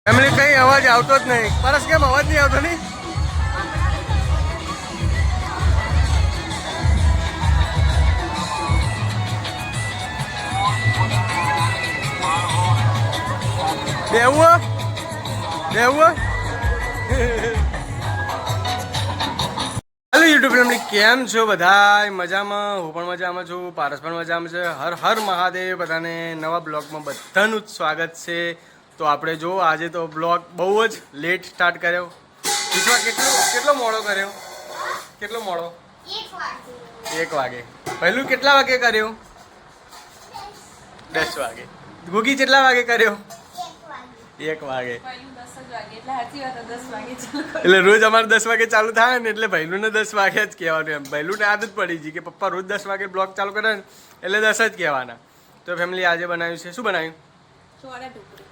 Family કઈ અવાજ આવતો જ નહીં. પરસ કેમ અવાજ નહીં આવતો નહીં? બેવું બેવું હેલો યુટ્યુબ ફેમિલી, કેમ છો બધા? મજામાં? હું પણ મજામાં છું, પારસ પણ મજામાં છે. હર હર મહાદેવ. બધાને નવા બ્લોગમાં બધાનું જ સ્વાગત છે. તો આપણે જો આજે તો બ્લોગ બહુ જ લેટ સ્ટાર્ટ કર્યો. વિશ્વા કેટલો મોડો કર્યો? કેટલો મોડો? 1 વાગે. પહેલું કેટલા વાગે કર્યો? 10 વાગે. ગુગી કેટલા વાગે કર્યો? 1 વાગે. એટલે રોજ અમારે 10 વાગે ચાલુ થાય ને, એટલે ભૈલું ને 10 વાગે જ કહેવાનું. એમ ભૈલું ને આદત પડી ગઈ કે પપ્પા રોજ 10 વાગે બ્લોગ ચાલુ કરે ને એટલે 10 જ કહેવાના. તો ફેમિલી આજે બનાવ્યું છે, શું બનાવ્યું?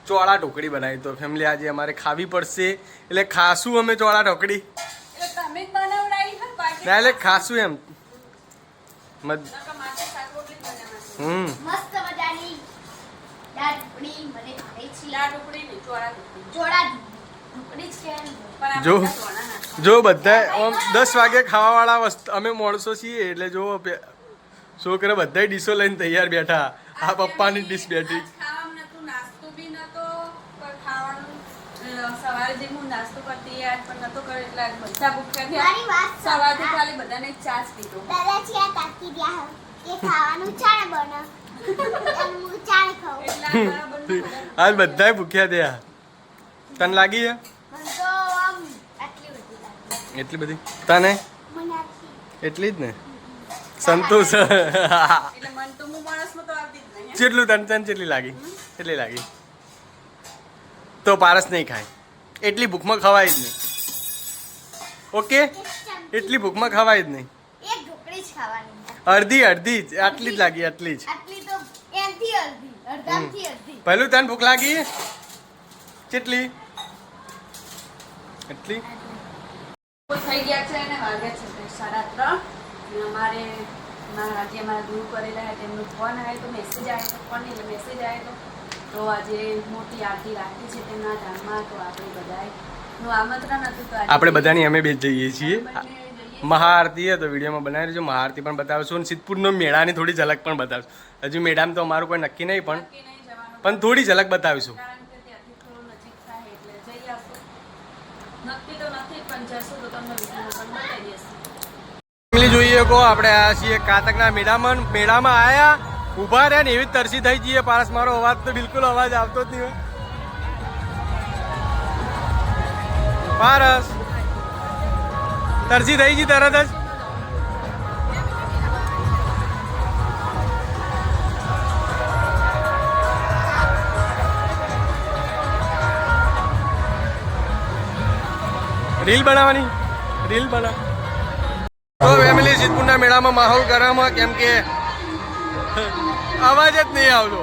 ચોળા ઢોકળી બનાવી. તો ફેમિલી આજે અમારે ખાવી પડશે, એટલે ખાશું અમે ચોળા ઢોકળી. ના એટલે ખાશું એમ. જો બધા 10 વાગે ખાવા વાળા વસ્તુ અમે માણસો છીએ, એટલે જો છોકરા બધા ડીશો લઈને તૈયાર બેઠા. આ પપ્પાની ડીશ બેઠી. સવારે જે હું નાસ્તો કરતી યાર પણ નતો કર્યો એટલે બધા ભૂખ્યા થયા. સવારથી ખાલી બધાને ચા જ પીધો. દાદા છે આ તાકી રહ્યા કે ખાવાનું ચાણ બના હું ચાણ ખાઉં એટલે બરાબર આજ બધા ભૂખ્યા થયા. તને લાગી છે? તો આટલી બધી લાગે. એટલી બધી તને? મને એટલી જ ને. સંતોષ. એટલે મન તો હું માણસમાં તો આવતી જ નહીં. કેટલું તને કેટલી લાગી? કેટલી લાગી? તો પારસ નહીં ખાય. એટલી ભૂખમાં ખવાય જ નહીં. ઓકે, એટલી ભૂખમાં ખવાય જ નહીં. એક ઢોકળી જ ખાવાની. અડધી જ. આટલી જ લાગી, આટલી જ. આટલી તો એમથી અડધી, અડધાથી અડધી. પહેલું તને ભૂખ લાગી કેટલી? એટલી થઈ ગયા છે અને વાગ્યા છે 3:30. અમારે આજે અમારા ગુરુ કરેલા હતા, એમનો ફોન આવ્યો તો મેસેજ આવ્યો તો ફોન એટલે મેસેજ આવ્યો તો આજે મોટી આરતી રાખી છે તેમના ધામમાં. તો આપણે બધાનું આમંત્રણ હતું. તો આપણે બધાની અમે બે જઈએ છીએ. મહાઆરતી તો વિડીયોમાં બનાવી દેજો. મહાઆરતી પણ બતાવશું અને સિદ્ધપુરનો મેળાની થોડી ઝલક પણ બતાવશું. હજુ મેળામાં તો અમારું કોઈ નક્કી નહીં, પણ થોડી ઝલક બતાવીશું. કારણ કે ત્યાંથી થોડું નજીક થાય એટલે જઈ આવશું. નક્કી તો નથી પણ જશું તો તમને વિડીયોમાં પણ બતાવી દઈશું. જોઈએ કહો આપણે આ છીએ કાતકના મેળામાં આયા, ઊભા રહ્યા ને એવી તરસી થઈ જઈએ. પારસ મારો અવાજ તો બિલકુલ અવાજ આવતો જ નહીં હોય. પારસ તરસી થઈ ગઈ તરત જ. રીલ બનાવવાની, રીલ બનાવ. તો ફેમિલી સિદ્ધપુરના મેળામાં માહોલ ગરમ, કેમ કે અવાજ જ નહીં આવતો.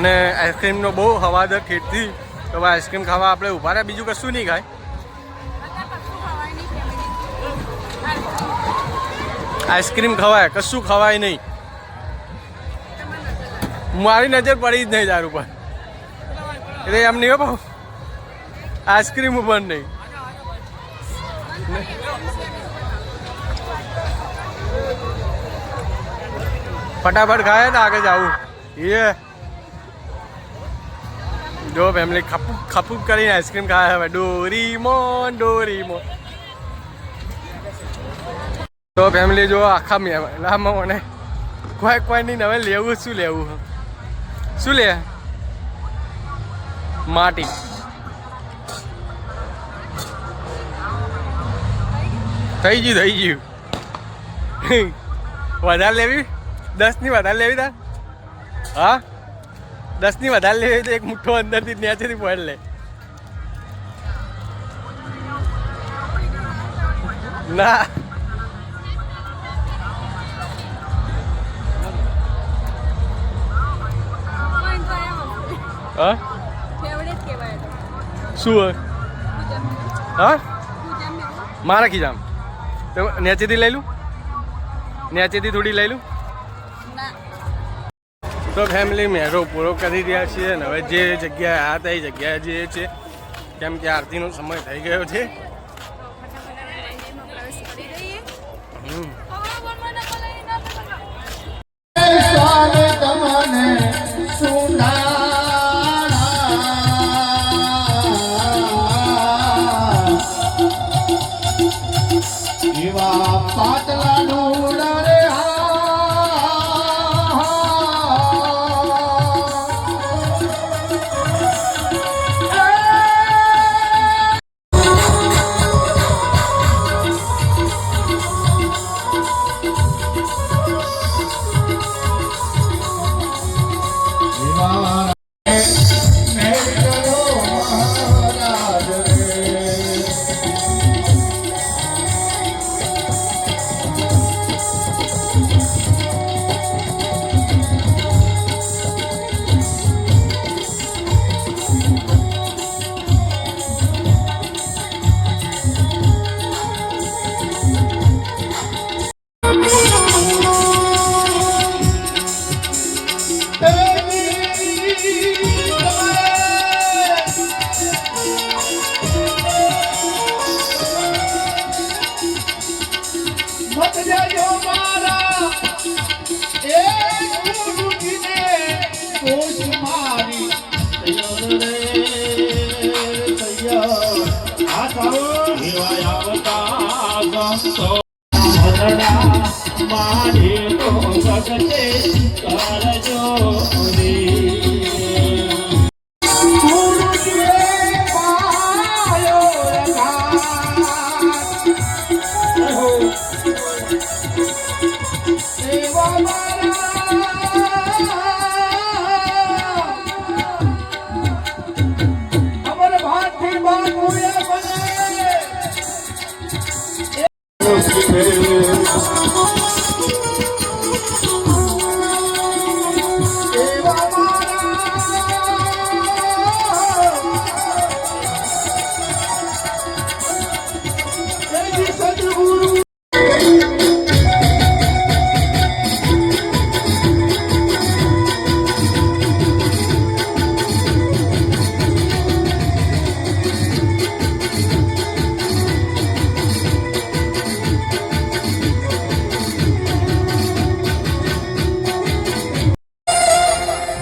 અને આઈસ્ક્રીમનો બહુ હવા દર ખેડતી. તો હવે આઈસ્ક્રીમ ખાવા આપણે ઊભા રહ્યા, બીજું કશું નહીં ખાય. આઈસ્ક્રીમ ખવાય, કશું ખવાય નહીં. મારી નજર પડી જ નહીં તાર ઉપર, એટલે એમ નહીં હો ભાવ. આઈસ્ક્રીમ ઉપર નહીં. ફટાફટ ખાય ને આગળ જવું. એ જો ફેમિલી ખપૂપ કરીને આઈસ્ક્રીમ ખાય હવે. Doraemon Doraemon. તો ફેમિલી જો આખા મેળામાં મને કોઈ નહીં. હવે લેવું શું લે? માટી. થઈ ગયું. વધારે લેવી? 10ની વધારે લેવી તાર? હા 10ની વધારે લેવી તો એક મુઠ્ઠો અંદરથી નેચેથી પડ લે. ના હા શું હોય? હા મારા ખીજામ તો નેચેથી લઈ લઉં, નેચેથી થોડી લઈ લઉં. તો ફેમિલી મેરો પૂરો કરી રહ્યા છીએ ને હવે જે જગ્યાએ આ તે જગ્યાએ જે છે કેમ કે આરતીનો સમય થઈ ગયો છે.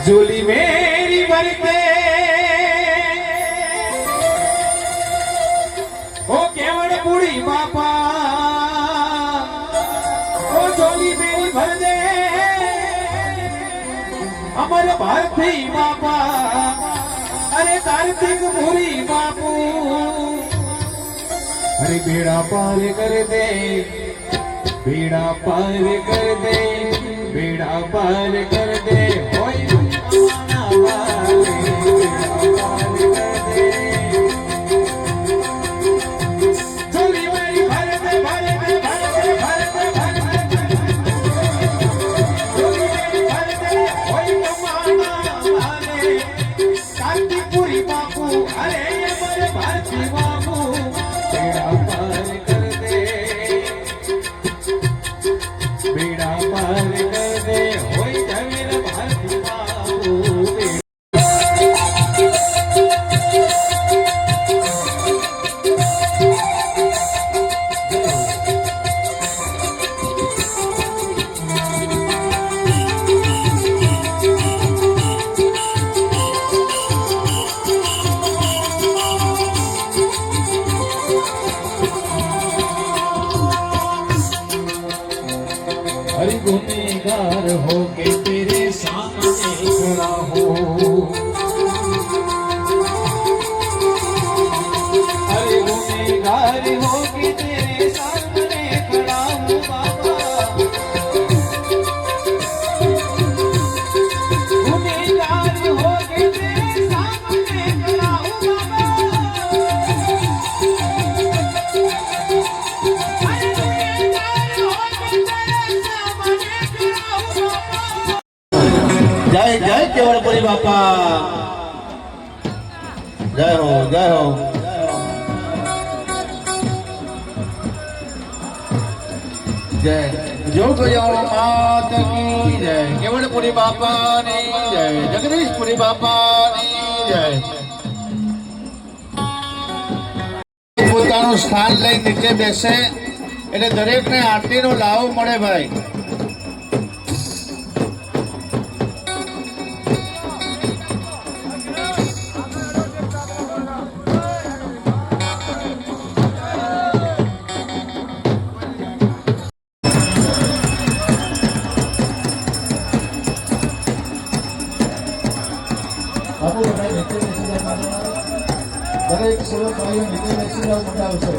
झूली मेरी भरते ओ केवड़ बूढ़ी बापा ओ झोली मेरी भर दे अमर भारती बापा अरे कार्तिक भूरी बापू अरे बेड़ा पार कर दे बेड़ा पार कर दे बेड़ा पार कर दे हरि गुनेगार हो के तेरे सामने खड़ा हो જય હો જય હો જય જોગ માત કી જય કેવડપુરી બાપાની જય જગદીશપુરી બાપાની જય પોતાનું સ્થાન લઈ નીચે બેસે એટલે દરેકને આરતીનો લાવો મળે ભાઈ. બાપુ બધા નીચે બેસી જાય, દરેક સેવક ભાઈઓ નીચે બેસી જાવ, મોટા આવશે.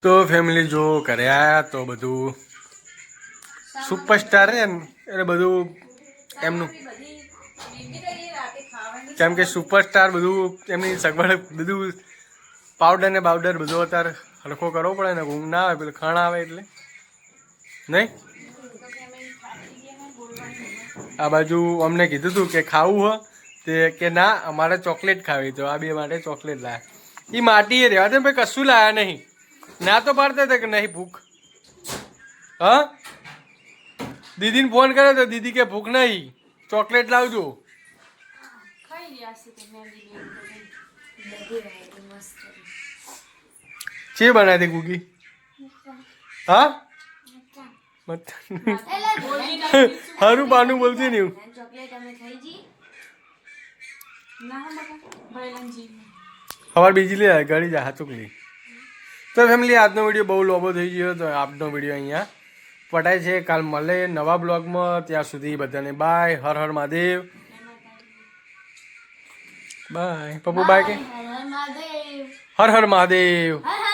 તો ફેમિલી જો ઘરે આવ્યા તો બધું સુપરસ્ટાર છે ને એટલે બધું એમનું કેમ કે સુપરસ્ટાર બધું એમની સગવડ બધું પાવડર ને બાવડર બધું અત્યારે હરખો કરવો પડે ને ઊંઘ ના આવે પેલું ખાણ આવે એટલે નહીં. આ બાજુ અમને કીધું હતું કે ખાવું હો તે કે ના અમારે ચોકલેટ ખાવી, તો આ બે માટે ચોકલેટ લાયા. એ માટી એ રહેવા દે ભાઈ, કશું લાયા નહીં. ના તો પાડતા હતા કે નહીં ભૂખ. હા દીદીને ફોન કર્યો તો દીદી કે ભૂખ નહીં, ચોકલેટ લાવજો. છે બનાવી દે કુકી. હા હારું બાનું બોલતી નહીં. સવાર બીજી લે ગાડી જા હાથું કરી તો ફેમિલી આજનો વિડીયો બહુ લોબો થઈ ગયો તો આજનો વિડીયો અહીંયા પટાય છે. કાલ મળે નવા બ્લોગમાં. ત્યાં સુધી બધાને બાય. હર હર મહાદેવ. બાય પપ્પુ બાય કે મહાદેવ હર હર મહાદેવ. હર